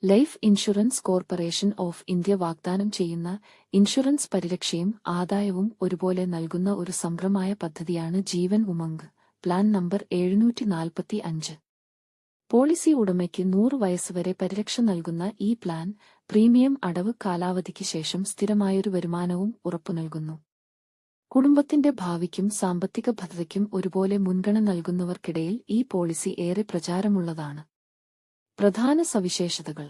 Life insurance corporation of India വാഗ്ദാനം ചെയ്യുന്ന insurance പരിരക്ഷയും ആദായവും ഒരുപോലെ നൽകുന്ന ഒരു സമഗ്രമായ പദ്ധതിയാണ് Jeevan Umang. Plan number 745. Policy ഉടമയ്ക്ക് 100 വയസ്സുവരെ പരിരക്ഷ നൽകുന്ന ഈ പ്ലാൻ പ്രീമിയം അടവ് കാലാവധിക്ക് ശേഷം സ്ഥിരമായൊരു വരുമാനവും ഉറപ്പു നൽകുന്നു. കുടുംബത്തിന്റെ ഭാവിക്കും സാമ്പത്തിക ഭദ്രതയ്ക്കും ഒരുപോലെ മുൻഗണന നൽകുന്നവർക്കിടയിൽ ഈ പോളിസി ഏറെ പ്രചാരമുള്ളതാണ്. പ്രധാന സവിശേഷതകൾ: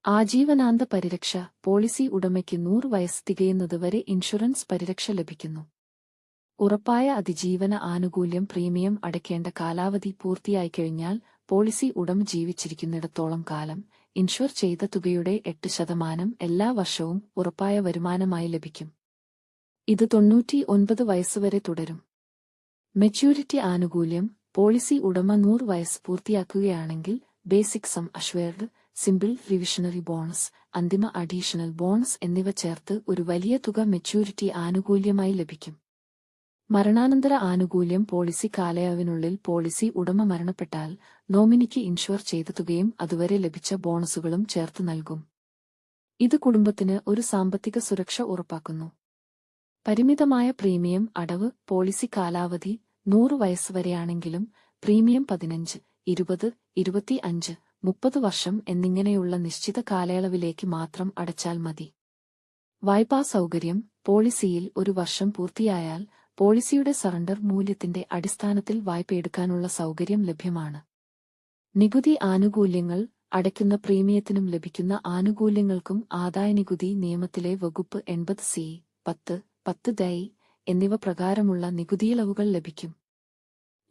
ആജീവനാന്ത പരിരക്ഷ. പോളിസി ഉടമയ്ക്ക് 100 വയസ്സ് തികയുന്നതുവരെ ഇൻഷുറൻസ് പരിരക്ഷ ലഭിക്കുന്നു. ഉറപ്പായ അതിജീവന ആനുകൂല്യം. പ്രീമിയം അടയ്ക്കേണ്ട കാലാവധി പൂർത്തിയായിക്കഴിഞ്ഞാൽ പോളിസി ഉടമ ജീവിച്ചിരിക്കുന്നിടത്തോളം കാലം ഇൻഷുർ ചെയ്ത തുകയുടെ 8% എല്ലാ വർഷവും ഉറപ്പായ വരുമാനമായി ലഭിക്കും. ഇത് 99 വയസ്സുവരെ തുടരും. മെച്യൂരിറ്റി ആനുകൂല്യം. പോളിസി ഉടമ 100 വയസ്സ് പൂർത്തിയാക്കുകയാണെങ്കിൽ basic sum assured, simple reversionary bonus, അന്തിമ അഡീഷണൽ ബോണസ് എന്നിവ ചേർത്ത് ഒരു വലിയ തുക മെച്യൂരിറ്റി ആനുകൂല്യമായി ലഭിക്കും. മരണാനന്തര ആനുകൂല്യം. പോളിസി കാലയളവിനുള്ളിൽ പോളിസി ഉടമ മരണപ്പെട്ടാൽ നോമിനിക്ക് ഇൻഷുർ ചെയ്ത തുകയും അതുവരെ ലഭിച്ച ബോണസുകളും ചേർത്ത് നൽകും. ഇത് കുടുംബത്തിന് ഒരു സാമ്പത്തിക സുരക്ഷ ഉറപ്പാക്കുന്നു. പരിമിതമായ പ്രീമിയം അടവ്. പോളിസി കാലാവധി 100 വയസ്സ് വരെയാണെങ്കിലും പ്രീമിയം 15, 20, 25, 30 വർഷം എന്നിങ്ങനെയുള്ള നിശ്ചിത കാലയളവിലേക്ക് മാത്രം അടച്ചാൽ മതി. വായ്പാ സൗകര്യം. പോളിസിയിൽ 1 വർഷം പൂർത്തിയായാൽ പോളിസിയുടെ സറണ്ടർ മൂല്യത്തിന്റെ അടിസ്ഥാനത്തിൽ വായ്പയെടുക്കാനുള്ള സൗകര്യം ലഭ്യമാണ്. നികുതി ആനുകൂല്യങ്ങൾ. അടയ്ക്കുന്ന പ്രീമിയത്തിനും ലഭിക്കുന്ന ആനുകൂല്യങ്ങൾക്കും ആദായനികുതി നിയമത്തിലെ വകുപ്പ് 80C, 10 ദൈ എന്നിവ പ്രകാരമുള്ള നികുതിയിളവുകൾ ലഭിക്കും.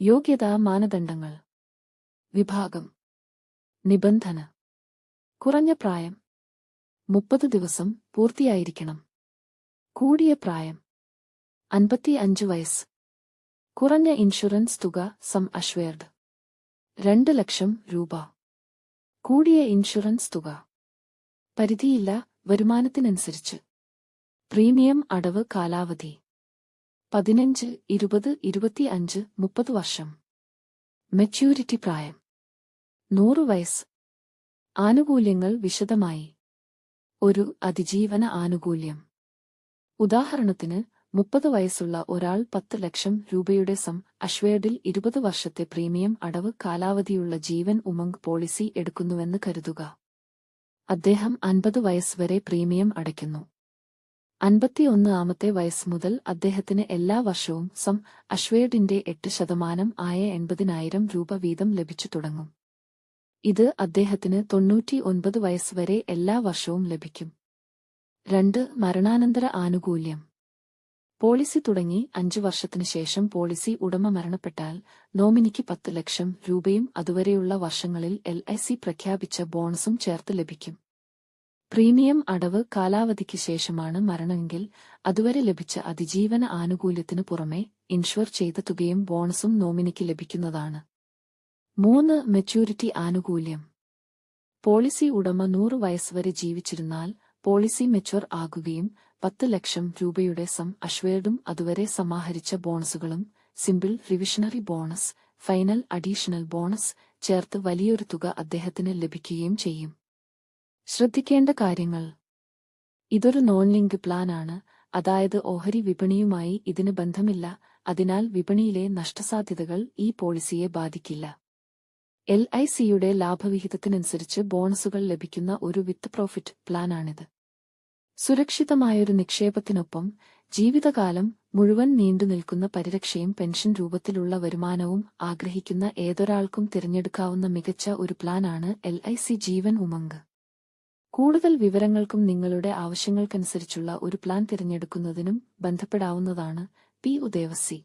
യോഗ്യതാ മാനദണ്ഡങ്ങൾ. വിഭാഗം. നിബന്ധന: കുറഞ്ഞ പ്രായം 30 ദിവസം പൂർത്തിയായിരിക്കണം. കൂടിയ പ്രായം 55 വയസ്സ്. കുറഞ്ഞ ഇൻഷുറൻസ് തുക സം അഷ്വേർഡ് 2 ലക്ഷം രൂപ. കൂടിയ ഇൻഷുറൻസ് തുക പരിധിയില്ല, വരുമാനത്തിനനുസരിച്ച്. പ്രീമിയം അടവ് കാലാവധി 15, 20, 25, 30 വർഷം. മെച്യൂരിറ്റി പ്രായം 100 വയസ്സ്. ആനുകൂല്യങ്ങൾ വിശദമായി. ഒരു അതിജീവന ആനുകൂല്യം. ഉദാഹരണത്തിന് 30 വയസ്സുള്ള ഒരാൾ 10 ലക്ഷം രൂപയുടെ സം അഷ്വേർഡിൽ 20 വർഷത്തെ പ്രീമിയം അടവ് കാലാവധിയുള്ള ജീവൻ ഉമംഗ് പോളിസി എടുക്കുന്നുവെന്ന് കരുതുക. അദ്ദേഹം 50 വയസ്സ് വരെ പ്രീമിയം അടയ്ക്കുന്നു. 51-ാമത്തെ വയസ്സ് മുതൽ അദ്ദേഹത്തിന് എല്ലാ വർഷവും സം അഷ്വേർഡിന്റെ 8% ആയ 80,000 രൂപ വീതം ലഭിച്ചു തുടങ്ങും. ഇത് അദ്ദേഹത്തിന് 99 വയസ്സ് വരെ എല്ലാ വർഷവും ലഭിക്കും. 2. മരണാനന്തര ആനുകൂല്യം. പോളിസി തുടങ്ങി 5 വർഷത്തിനു ശേഷം പോളിസി ഉടമ മരണപ്പെട്ടാൽ നോമിനിക്ക് 10 ലക്ഷം രൂപയും അതുവരെയുള്ള വർഷങ്ങളിൽ LIC പ്രഖ്യാപിച്ച ബോണസും ചേർത്ത് ലഭിക്കും. പ്രീമിയം അടവ് കാലാവധിക്ക് ശേഷമാണ് മരണമെങ്കിൽ അതുവരെ ലഭിച്ച അതിജീവന ആനുകൂല്യത്തിനു പുറമെ ഇൻഷുർ ചെയ്ത തുകയും ബോണസും നോമിനിക്ക് ലഭിക്കുന്നതാണ്. 3. മെച്യൂരിറ്റി ആനുകൂല്യം. പോളിസി ഉടമ 100 വയസ്സ് വരെ ജീവിച്ചിരുന്നാൽ പോളിസി മെച്വർ ആകുകയും 10 ലക്ഷം രൂപയുടെ സം അഷ്വേർഡും അതുവരെ സമാഹരിച്ച ബോണസുകളും simple reversionary bonus, final additional bonus ചേർത്ത് വലിയൊരു തുക അദ്ദേഹത്തിന് ലഭിക്കുകയും ചെയ്യും. ശ്രദ്ധിക്കേണ്ട കാര്യങ്ങൾ. ഇതൊരു നോൺ ലിങ്ക് പ്ലാൻ ആണ്, അതായത് ഓഹരി വിപണിയുമായി ഇതിന് ബന്ധമില്ല. അതിനാൽ വിപണിയിലെ നഷ്ടസാധ്യതകൾ ഈ പോളിസിയെ ബാധിക്കില്ല. LICയുടെ ലാഭവിഹിതത്തിനനുസരിച്ച് ബോണസുകൾ ലഭിക്കുന്ന ഒരു വിത്ത് പ്രോഫിറ്റ് പ്ലാനാണിത്. സുരക്ഷിതമായൊരു നിക്ഷേപത്തിനൊപ്പം ജീവിതകാലം മുഴുവൻ നീണ്ടുനിൽക്കുന്ന പരിരക്ഷയും പെൻഷൻ രൂപത്തിലുള്ള വരുമാനവും ആഗ്രഹിക്കുന്ന ഏതൊരാൾക്കും തിരഞ്ഞെടുക്കാവുന്ന മികച്ച ഒരു പ്ലാനാണ് LIC ജീവൻ ഉമംഗ്. കൂടുതൽ വിവരങ്ങൾക്കും നിങ്ങളുടെ ആവശ്യങ്ങൾക്കനുസരിച്ചുള്ള ഒരു പ്ലാൻ തിരഞ്ഞെടുക്കുന്നതിനും ബന്ധപ്പെടാവുന്നതാണ്. P. ഉദേവസി.